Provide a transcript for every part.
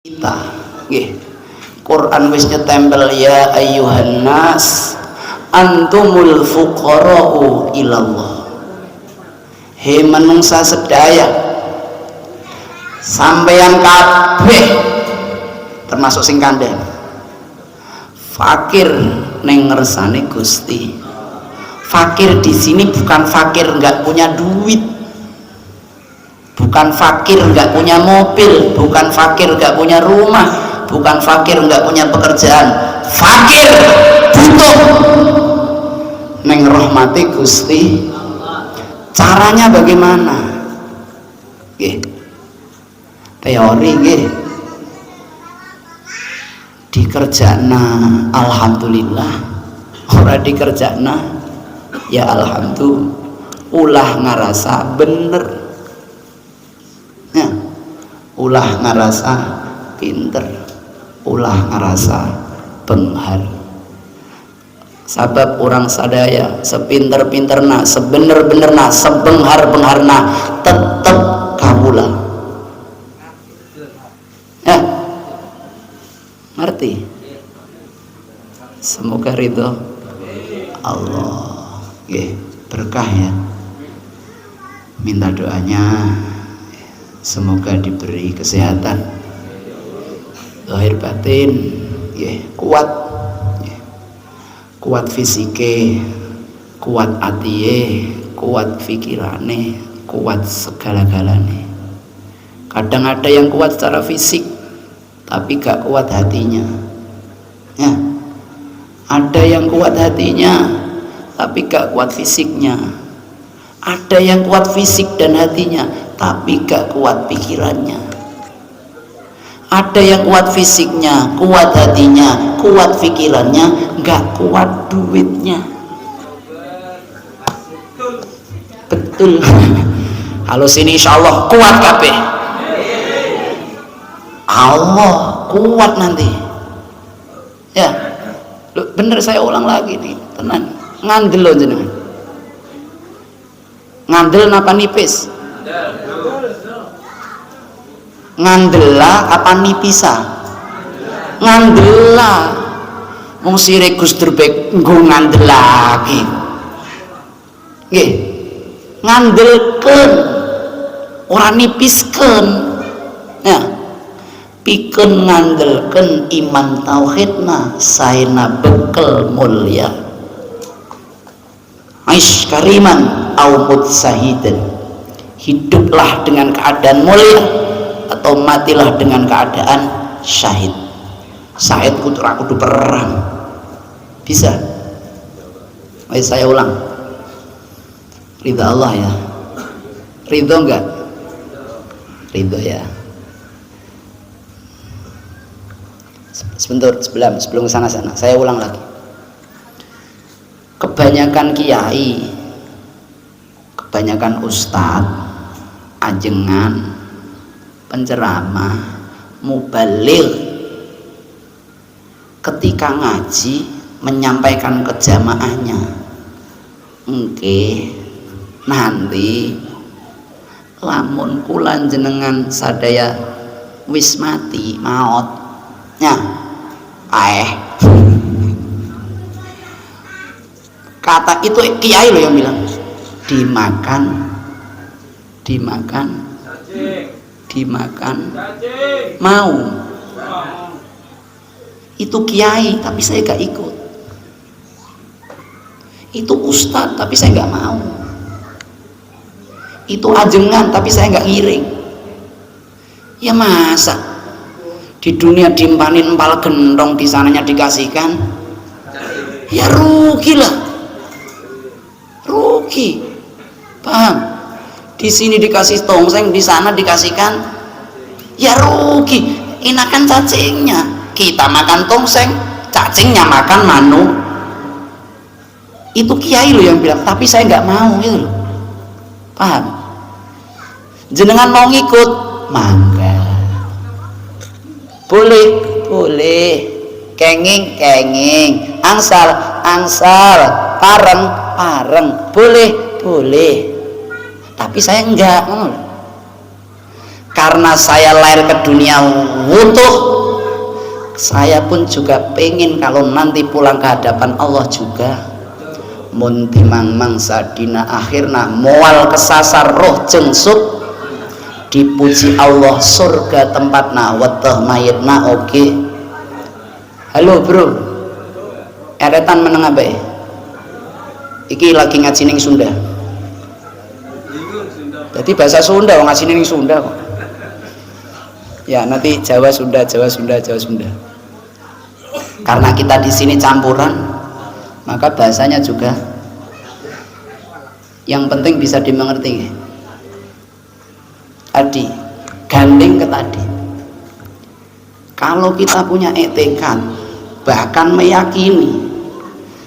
kita nggih. Quran wis nyetempel ya ayyuhan nas antumul fuqara'u ilallah. He manungsa sedaya, sampeyan kabeh termasuk sing kandhen fakir neng ngersane Gusti. Fakir di sini bukan fakir nggak punya duit, bukan fakir nggak punya mobil, bukan fakir nggak punya rumah, bukan fakir nggak punya pekerjaan. Fakir butuh neng rahmati Gusti. Caranya bagaimana? Nggih. Teori nggih. Dikerjana alhamdulillah, ora dikerjana ya alhamdulillah, ulah ngarasa bener ya, ulah ngarasa pinter, ulah ngarasa benghar. Sabab orang sadaya sepinter-pinterna, sebener-benerna, sebenghar-bengharna tetep kawula ya, ngerti? Semoga ridho Allah. Oke, berkah ya. Minta doanya semoga diberi kesehatan lahir batin, kuat, kuat fisike, kuat atiye, kuat pikirane, kuat segala-galane. Kadang ada yang kuat secara fisik tapi gak kuat hatinya ya. Ada yang kuat hatinya tapi gak kuat fisiknya. Ada yang kuat fisik dan hatinya tapi gak kuat pikirannya. Ada yang kuat fisiknya, kuat hatinya, kuat pikirannya, gak kuat duitnya. Betul. Halo sini insyaallah kuat kabeh. Allah kuat nanti ya. Loh, bener saya ulang lagi nih, tenan. Ngandel loh jenengan. Ngandel napa nipis? Ngandela apa nipisa? Ngandela. Wong sire Gus Durbek nggo ngandel lagi. Nggih. Ngandelkeun ora nipiskeun. Ya. Pikeun ngandelkeun iman tauhidna saena bekel mulia. Aish kariman au mut sahidan. Hiduplah dengan keadaan mulia atau matilah dengan keadaan syahid. Syahid kudu perang. Bisa? Mari saya ulang. Ridha Allah ya. Ridho enggak? Ridho ya. Sebentar sebelum sana saya ulang lagi. Kebanyakan kiai, kebanyakan ustadz, ajengan, penceramah, mubaligh ketika ngaji menyampaikan ke jamaahnya, nanti lamun kula jenengan sadaya wis mati maot nya kata itu kiai loh yang bilang dimakan mau. Itu kiai tapi saya gak ikut. Itu ustadz tapi saya gak mau. Itu ajengan tapi saya gak ngiring. Ya masa di dunia dimpanin empal gendong, di sananya dikasihkan, ya rugi lah, rugi, paham? Di sini dikasih tongseng, di sana dikasihkan, ya rugi. Enakan cacingnya, kita makan tongseng, cacingnya makan manu. Itu kiai loh yang bilang, tapi saya nggak mau gitu loh, paham? Jenengan mau ngikut, mangga. Boleh, kenging, angsal, pareng, boleh. Tapi saya enggak, Karena saya lahir ke dunia utuh, saya pun juga pengen kalau nanti pulang ke hadapan Allah juga mun timang mangsa dina akhirna moal kesasar roh jengsuk dipuji Allah surga tempatna weteh mayitna. Oke. Halo bro, eretan meneng abe iki lagi ngaji ning Sunda, jadi bahasa Sunda ngaji ning Sunda kok ya, nanti Jawa Sunda Jawa Sunda Jawa Sunda, karena kita di sini campuran maka bahasanya juga yang penting bisa dimengerti. Adi gandeng ke tadi, kalau kita punya etikat bahkan meyakini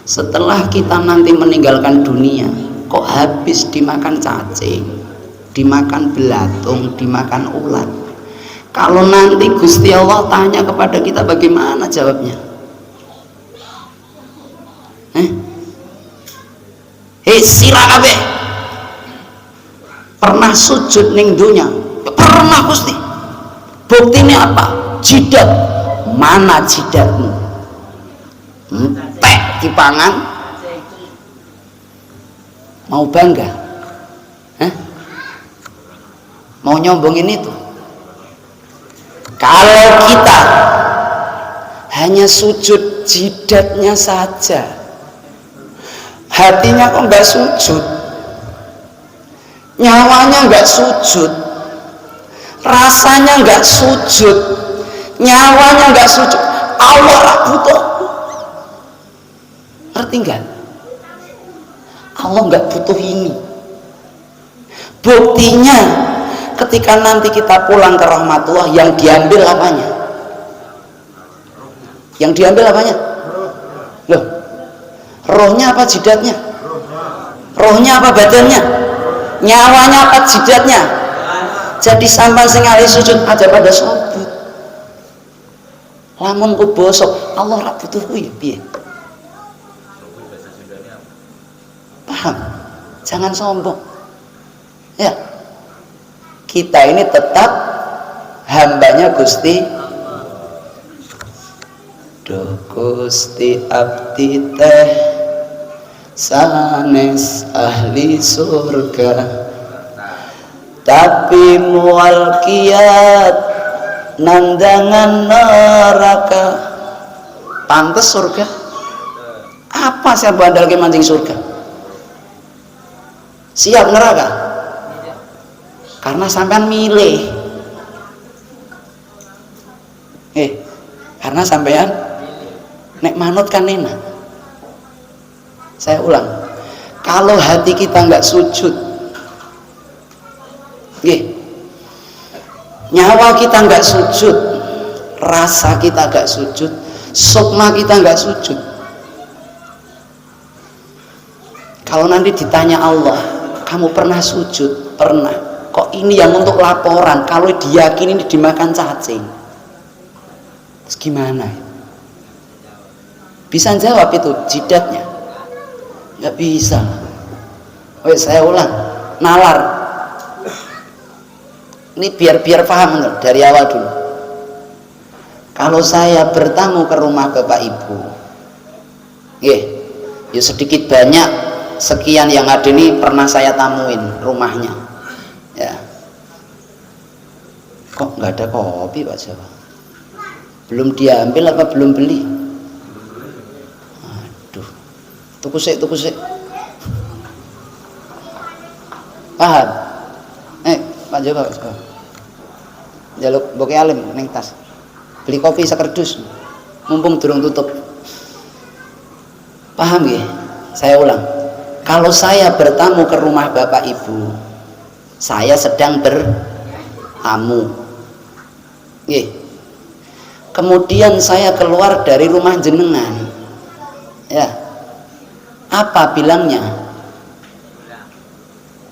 setelah kita nanti meninggalkan dunia kok habis dimakan cacing, dimakan belatung, dimakan ulat, kalau nanti Gusti Allah tanya kepada kita bagaimana jawabnya? Sira kabeh pernah sujud ning dunya? Ya, pernah Gusti. Buktinya apa? Jidat. Mana jidatmu? Entek dipangan. Mau bangga? Mau nyombongin itu? Kalau kita hanya sujud jidatnya saja, hatinya kok nggak sujud, nyawanya nggak sujud, rasanya nggak sujud, nyawanya nggak sujud, Allah rak butuh. Ngerti nggak? Allah nggak butuh ini. Buktinya ketika nanti kita pulang ke rahmatullah, yang diambil apanya? Yang diambil apanya? Loh, rohnya apa jidatnya? Rohnya apa badannya? Nyawanya apa jidatnya? Jadi sampai sing ali sujud aja pada sobut. Lamun ku bosok, Allah rak butuh kuwi piye? Paham? Jangan sombong. Ya. Kita ini tetap hambanya Gusti. Duh Gusti abdi teh sanes ahli surga, tapi mual kiat nandangan neraka. Pantes surga? Apa sih bandal ke mancing surga? Siap neraka? Karena sampean milih. Karena sampean nek manut kan enak. Saya ulang, kalau hati kita nggak sujud, nyawa kita nggak sujud, rasa kita nggak sujud, sukma kita nggak sujud. Kalau nanti ditanya Allah, kamu pernah sujud? Pernah. Kok ini yang untuk laporan? Kalau diyakini ini dimakan cacing, terus gimana? Bisa jawab itu jidatnya? Nggak bisa. Saya ulang, nalar. Ini biar paham dari awal dulu. Kalau saya bertamu ke rumah Bapak Ibu, ya sedikit banyak sekian yang ada ini pernah saya tamuin rumahnya. Ya, kok nggak ada kopi Pak Jawa? Belum diambil apa belum beli? Aduh, tuku sik. Paham? Pak Jawa, jaluk boke alim neng tas. Beli kopi sekerdus, mumpung durung tutup. Paham ya? Saya ulang. Kalau saya bertamu ke rumah Bapak Ibu, saya sedang bertamu. Kemudian saya keluar dari rumah jenengan. Ya. Apa bilangnya?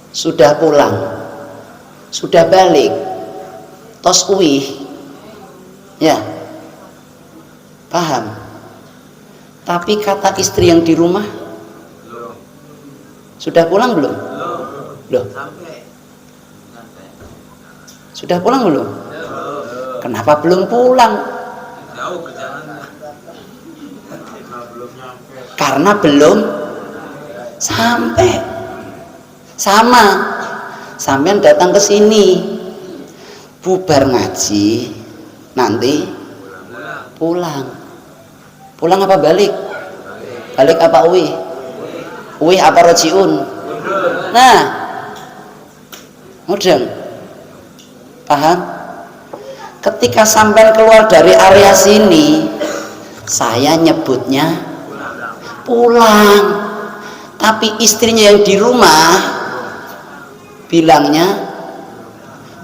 Sudah pulang. Sudah balik. Tos kuih. Ya. Paham? Tapi kata istri yang di rumah, sudah pulang belum? Loh. Sudah pulang belum? Kenapa belum pulang? Karena belum sampai. Sama, sampean datang ke sini, bubar ngaji, nanti pulang. Pulang apa balik? Balik apa uwi? Uwi apa rojiun? Nah, mudeng. Paham? Ketika sampean keluar dari area sini, saya nyebutnya pulang. Tapi istrinya yang di rumah bilangnya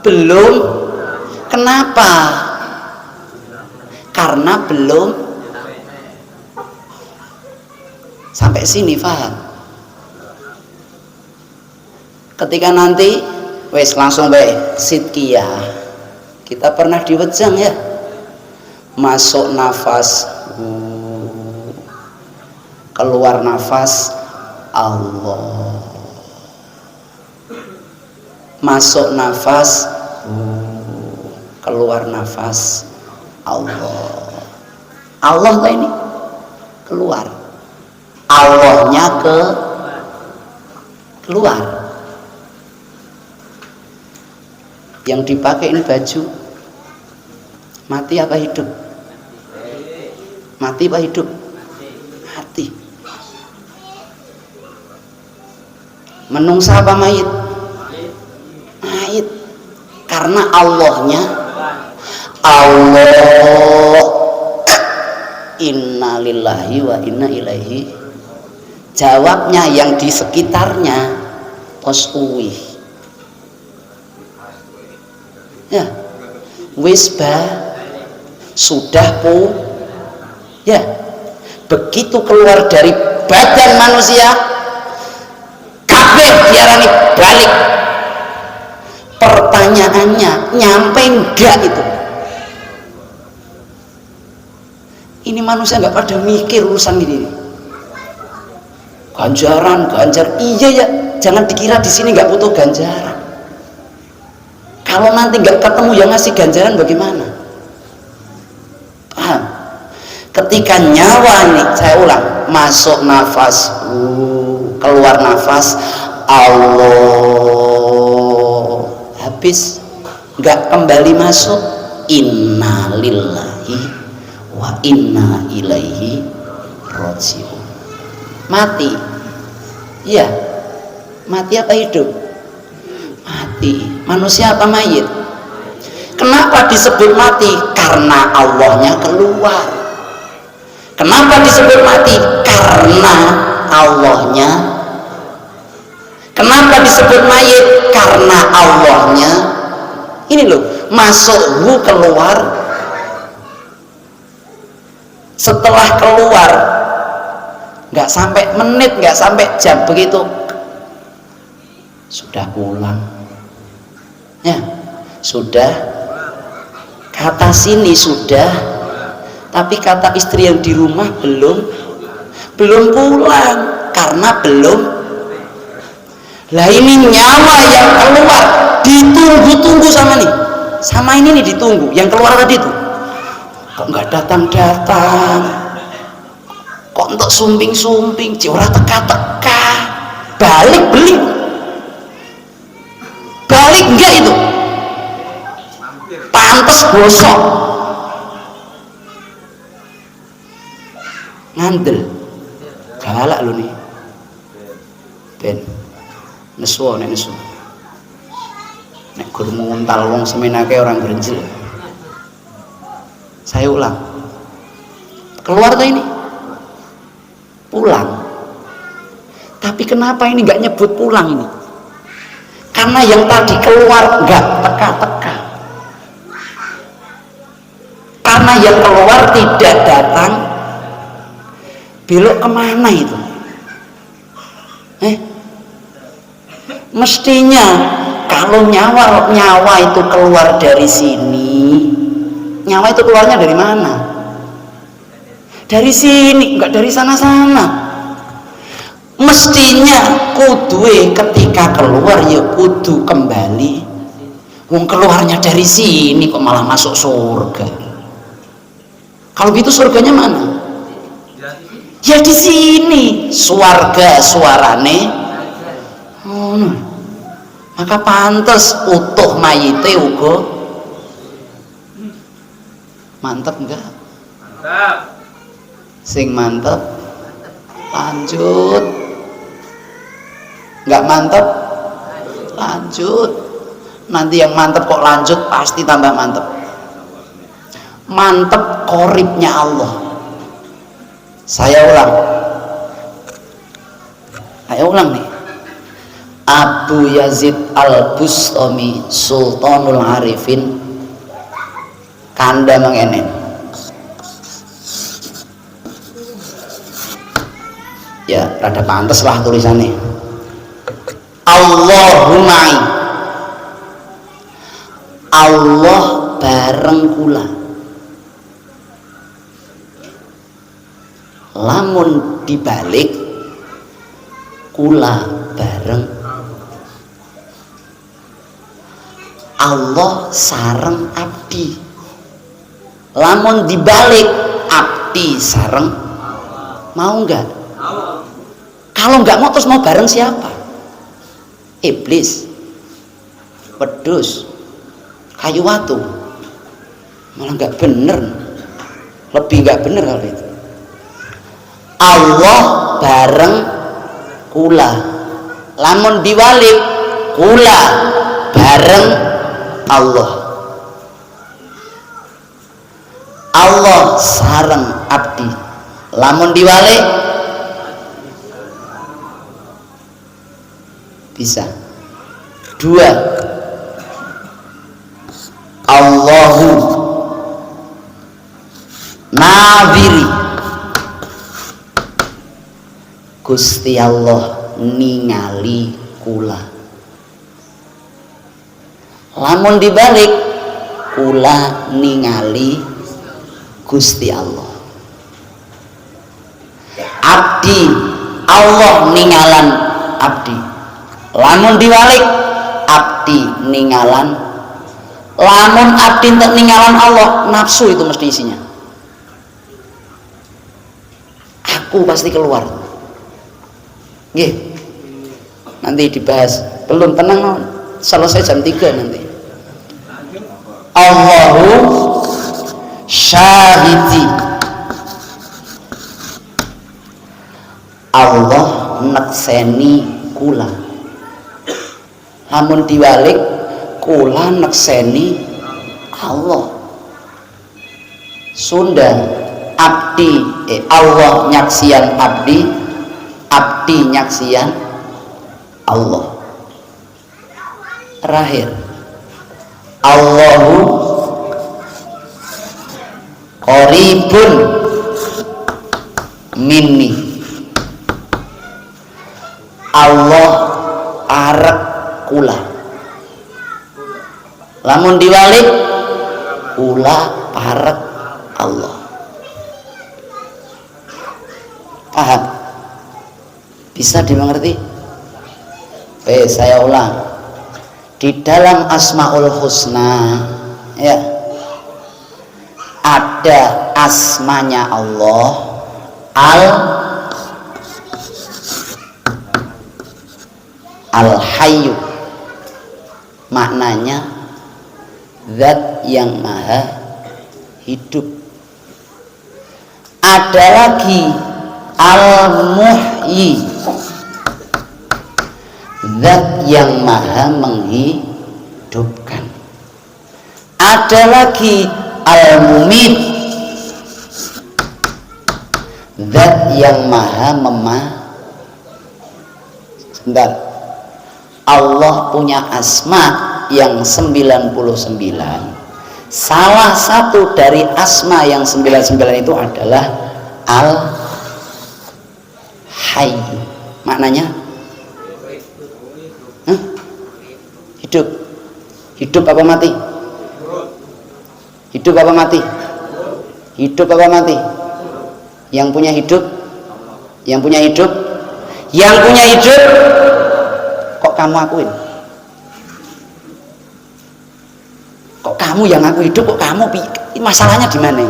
belum. Kenapa? Karena belum sampai sini, paham? Ketika nanti wes langsung baik sidkiyah. Kita pernah di Wejang ya, masuk nafas, keluar nafas, Allah. Masuk nafas, keluar nafas, Allah. Allah lah ini keluar, Allahnya keluar. Yang dipakai ini baju mati apa hidup? Mati apa hidup? Mati. Menungsa apa mayit? Mayit. Karena Allahnya Allah. Inna lillahi wa inna ilaihi. Jawabnya yang di sekitarnya pos uwi. Ya, wisba sudah ya. Begitu keluar dari badan manusia, kabeh diarani balik. Pertanyaannya, nyampe enggak itu? Ini manusia nggak pada mikir urusan ini. Ganjaran, iya ya, jangan dikira di sini nggak butuh ganjaran. Kalau nanti nggak ketemu yang ngasih ganjaran bagaimana? Paham? Ketika nyawa nih, saya ulang, masuk nafas, keluar nafas, Allah, habis, nggak kembali masuk, inna lillahi wa inna ilaihi rojiun. Mati, iya, mati apa hidup? Mati. Manusia apa mayit? Kenapa disebut mati? Karena Allahnya keluar. Kenapa disebut mati? Karena Allahnya. Kenapa disebut mayit? Karena Allahnya. Ini loh, masuk keluar. Setelah keluar, nggak sampai menit, nggak sampai jam, begitu sudah pulang. Ya, sudah. Kata sini sudah, tapi kata istri yang di rumah belum pulang karena belum. Lah ini nyawa yang keluar ditunggu-tunggu sama ini nih ditunggu. Yang keluar tadi tuh kok nggak datang, kok untuk sumping ora teka-teka, balik enggak itu? Pantes gosok. Ngandel. Galak lu nih. Ben. Nesu. Nek gur nguntal wong semenake orang berenjil. Saya ulang. Keluar tuh ini. Pulang. Tapi kenapa ini nggak nyebut pulang ini? Karena yang tadi keluar nggak teka-teka. Karena yang keluar tidak datang, belok kemana itu? Mestinya kalau nyawa itu keluar dari sini, nyawa itu keluarnya dari mana? Dari sini, nggak dari sana-sana. Mestinya kudue ketika keluar ya kudu kembali Wong keluarnya dari sini kok malah masuk surga. Kalau gitu surganya mana? Ya di sini. Swarga suarane. Oh, no. Maka pantas utuh mayite uga. Mantep enggak? Mantap. Sing mantep lanjut. Enggak mantep lanjut. Nanti yang mantep kok lanjut pasti tambah mantep. Mantep koribnya Allah. Saya ulang. Ayo ulang nih. Abu Yazid Al-Bustami Sultanul Arifin kanda mangenen. Ya, rada pantes lah tulisannya. Allahumma Allah bareng kula. Lamun dibalik kula bareng Allah sareng abdi. Lamun dibalik abdi sareng mau enggak? Kalau enggak mau terus mau bareng siapa? Iblis, wedhus, kayu watu. Malah enggak bener, lebih enggak bener kalau itu. Allah bareng kula. Lamun diwalik kula bareng Allah. Allah sareng abdi. Lamun diwalik bisa. Dua. Allahu nadhiri. Gusti Allah ningali kula. Lamun dibalik kula ningali Gusti Allah. Abdi Allah ningalan abdi. Lamun dibalik abdi ningalan. Lamun abdi entek ningalan Allah, nafsu itu mesti isinya. Aku pasti keluar. Nggih. Nanti dibahas. Belum tenang, selesai jam 3 nanti. Allahu syahidi. Allah nekseni kula. Lamun diwalik kula nekseni Allah. Sunda abdi Allah nyaksian abdi, abdi nyaksian Allah. Terakhir Allahu qaribun minni. Allah arep kula. Lamun diwalik kula parek Allah. Paham? Bisa dimengerti? Saya ulang. Di dalam Asmaul Husna ya ada asmanya Allah Al-Hayyu, maknanya zat yang maha hidup. Ada lagi Al-Muhyi, zat yang maha menghidupkan. Ada lagi Al-Mumit, zat yang maha Sebentar. Allah punya asma yang 99. Salah satu dari asma yang 99 itu adalah Al-Hayyu. Maknanya hidup. Hidup apa mati? Hidup apa mati? Hidup apa mati? Yang punya hidup? Yang punya hidup? Yang punya hidup kok kamu akuin? kamu yang aku hidup, kok kamu masalahnya di mana?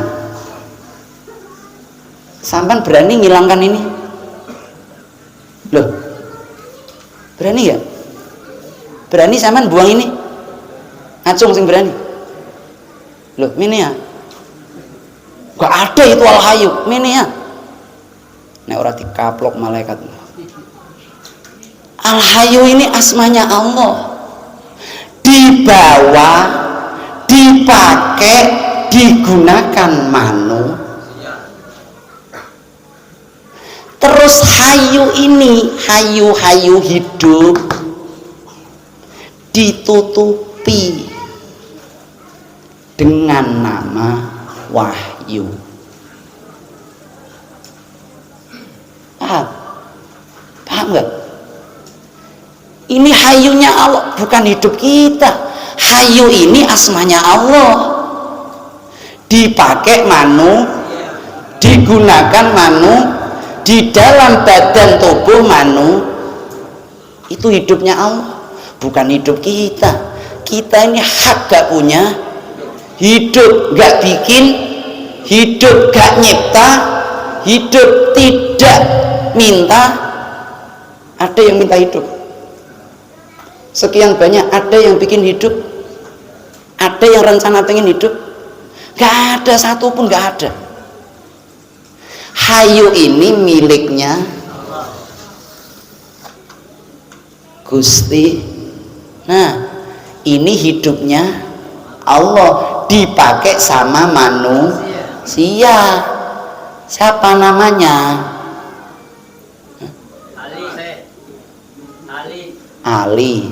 Sampan berani ngilangkan ini? Loh, berani ya? Berani sampan buang ini? Acung sing berani? Loh, ini ya? Gak ada itu al-hayu, ini ya? Nek ora dikaplok malaikat. Al-hayu ini asmanya Allah, dibawa, dipakai, digunakan manu. Terus hayu ini, hayu hidup, ditutupi dengan nama wahyu. Paham nggak? Ini hayunya Allah, bukan hidup kita. Hayu ini asmanya Allah, dipakai manu, digunakan manu, di dalam badan tubuh manu. Itu hidupnya Allah, bukan hidup kita. Kita ini hak gak punya hidup, gak bikin hidup, gak nyipta hidup, tidak minta. Ada yang minta hidup sekian banyak, ada yang bikin hidup, ada yang rencana pengen hidup, gak ada satupun, gak ada. Hayu ini miliknya Gusti. Nah, ini hidupnya Allah, dipakai sama manusia. Siapa namanya? Ali.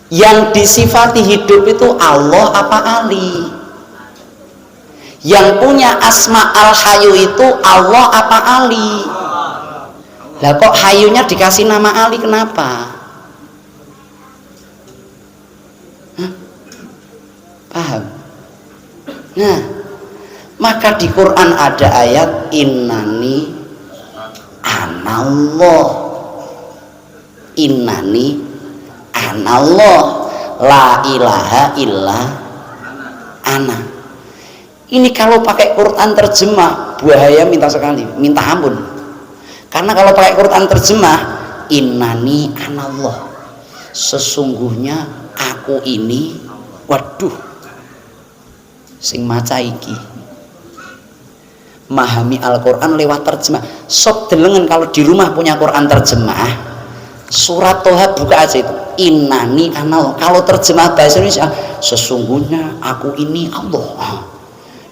Yang disifati hidup itu Allah apa Ali? Yang punya asma al-hayu itu Allah apa Ali? Lah kok hayunya dikasih nama Ali, kenapa? Hah? Paham? Nah, maka di Quran ada ayat innani anallah, innani anallah, la ilaha illa ana. Ini kalau pakai Quran terjemah bahaya minta sekali, minta ampun. Karena kalau pakai Quran terjemah innani anallah, sesungguhnya aku ini, waduh, sing maca iki memahami Al-Quran lewat terjemah. Sok delengen kalau di rumah punya Quran terjemah, surat Toha buka aja itu innani anallah. Kalau terjemah bahasa Indonesia, sesungguhnya aku ini Allah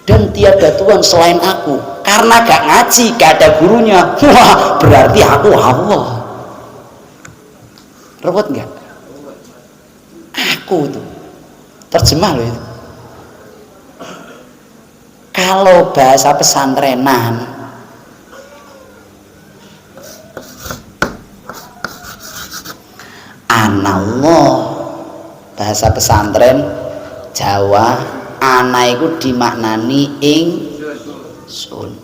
dan tiada Tuhan selain aku. Karena gak ngaji, gak ada gurunya, wah berarti aku Allah. Repot gak? Aku itu terjemah loh itu. Kalau bahasa pesantrenan, anallah, bahasa pesantren Jawa, ana iku dimaknani ingsun.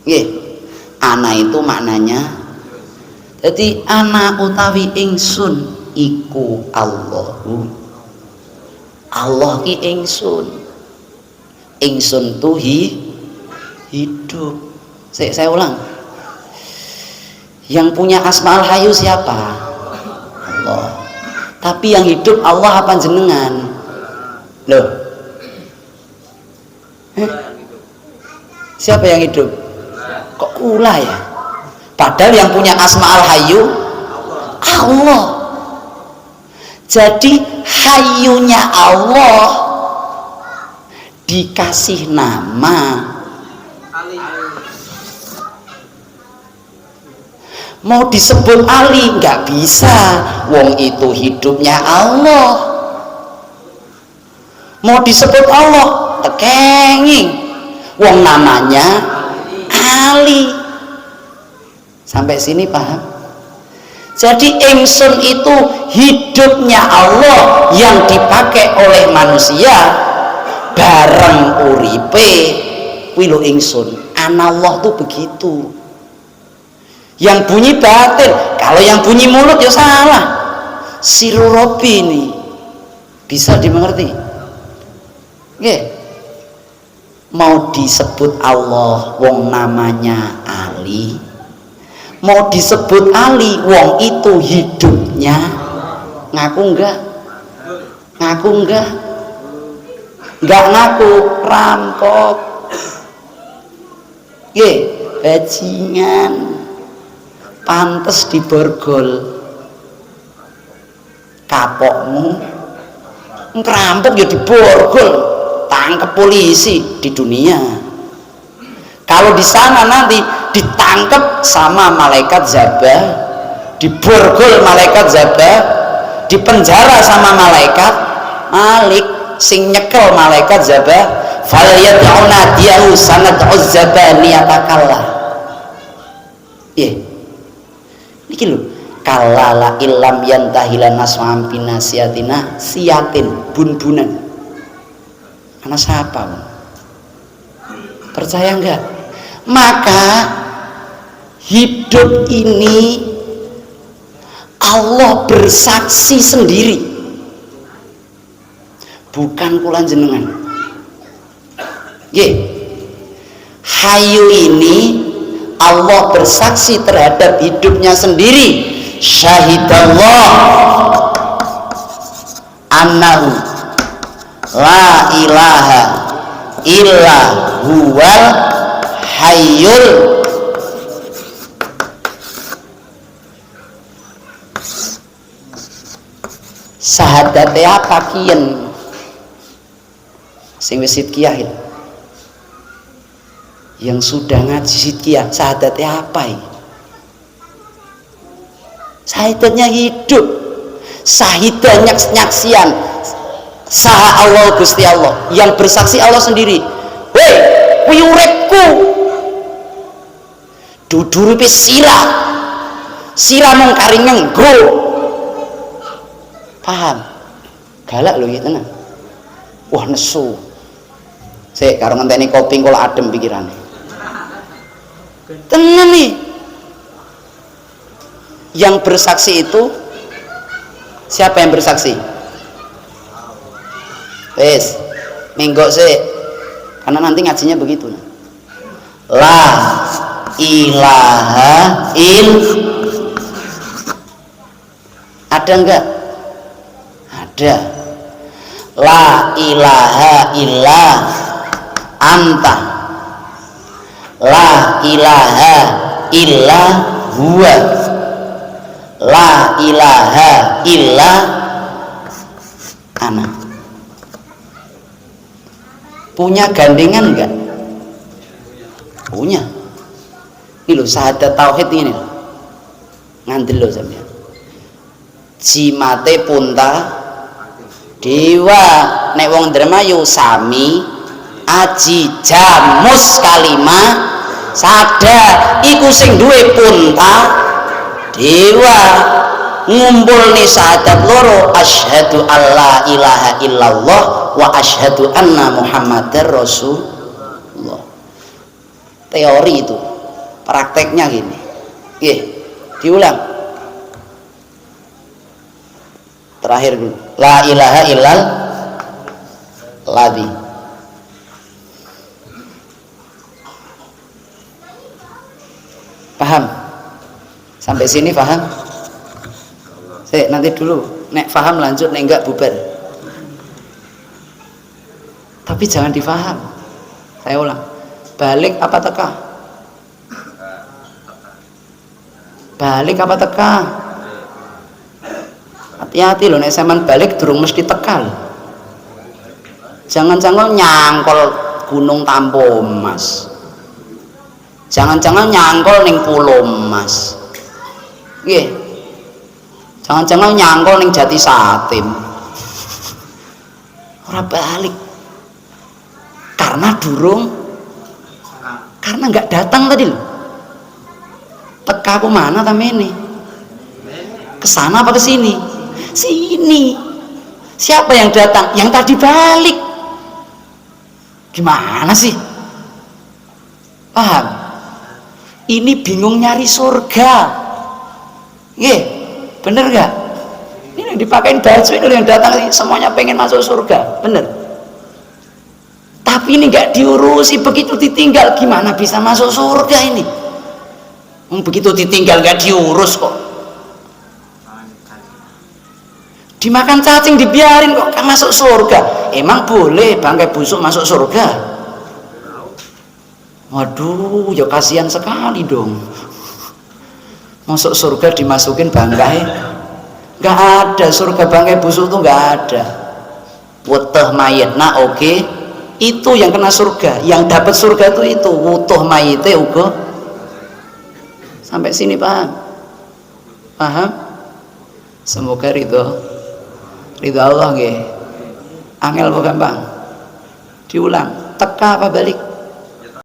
Nggih, ana itu maknanya, jadi ana utawi ingsun iku Allahu. Allah ki ingsun. Ingsun tuh hidup. Saya ulang. Yang punya asmaul hayu siapa? Allah. Tapi yang hidup Allah apa jenengan? Loh. Siapa yang hidup? Kok kula ya? Padahal yang punya asmaul hayu Allah. Jadi hayunya Allah dikasih nama. Mau disebut Ali nggak bisa, wong itu hidupnya Allah. Mau disebut Allah tekenging, wong namanya Ali. Sampai sini paham? Jadi ingsun itu hidupnya Allah yang dipakai oleh manusia bareng uripe kuwi lho ingsun. Anallah tuh begitu. Yang bunyi batin, kalau yang bunyi mulut ya salah. Sirru Rabbi ini bisa dimengerti. Nggih. Mau disebut Allah wong namanya Ali, mau disebut Ali wong itu hidupnya ngaku enggak? Ngaku enggak? Enggak ngaku, rampok. Nggih, bajingan. Pantes diborgol. Kapokmu ngerampok ya diborgol, tangkap polisi di dunia. Kalau di sana nanti ditangkap sama malaikat Zabah, diborgol malaikat Zabah, dipenjara sama malaikat Malik sing nyekel malaikat Zabah, falyat'una diyahu sanad'u zabaniyatakallah. Niki lho, kalala illam yantahilan naswam binasiatina siatin bun-bunan. Karena siapa? Percaya enggak? Maka hidup ini Allah bersaksi sendiri, bukan kula jenengan. Hayu ini Allah bersaksi terhadap hidupnya sendiri. Syahidallah annahu la ilaha illa huwal hayyul sahadate apa kiyen sing wis sidqiyah yang sudah ngaji sidqiyah sahadate apa ini? Sahidatnya hidup, sahidah nyaksian saha Allah Gusti Allah, yang bersaksi Allah sendiri. Weh, kuwi uripku duduripe sira mung kari ngenggo. Paham? Galak lho iki tenan. Wah nesu. Sik karo ngenteni kopi kula adem pikirane. Tenan nih. Yang bersaksi itu siapa yang bersaksi? Wes, menggok sih, karena nanti ngajinya begitu. La ilaha ada enggak? Ada. La ilaha illa anta. La ilaha illa huwa. La ilaha illa ana. Punya gandengan enggak? Punya. Ini loh syahadat tauhid ini loh. Ngandel loh sampean. Jimate punta dewa nek wong Indramayu sami aji jamus kalima sada iku sing duwe punta dewa ngumpul nih syahadat loro asyhadu alla ilaha illallah wa asyhadu anna muhammadar rasulullah. Teori itu, prakteknya gini. Diulang. Terakhir dulu. La ilaha illal ladzi. Paham? Sampai sini paham? Nanti dulu, nek paham lanjut, nek enggak bubar. Tapi jangan difaham. Saya ulang. Balik apa teka? Balik apa teka? Hati-hati loh, nek sampean balik durung mesti teka. Jangan-jangan nyangkol Gunung Tampomas. Jangan-jangan nyangkol ning Pulau Mas. Nggih. Jangan-jangan nyangkol ning Jatisatém. Ora balik. Karena durung, karena nggak datang tadi loh. Teka aku mana tamene? Kesana apa kesini? Sini. Siapa yang datang? Yang tadi balik. Gimana sih? Paham? Ini bingung nyari surga. Bener gak? Ini yang dipakein baju ini yang datang semuanya pengen masuk surga, bener. Tapi ini nggak diurusi, begitu ditinggal gimana bisa masuk surga ini? Begitu ditinggal nggak diurus kok. Dimakan cacing dibiarin kok masuk surga. Emang boleh bangkai busuk masuk surga? Waduh, ya kasihan sekali dong. Masuk surga dimasukin bangkai? Nggak ada, surga bangkai busuk tuh nggak ada. Weteh mayitna oke, itu yang kena surga. Yang dapat surga itu wutuh mayite uga. Sampai sini paham? Paham? Semoga ridho Allah nggih. Angel apa gampang? Diulang. Teka apa balik?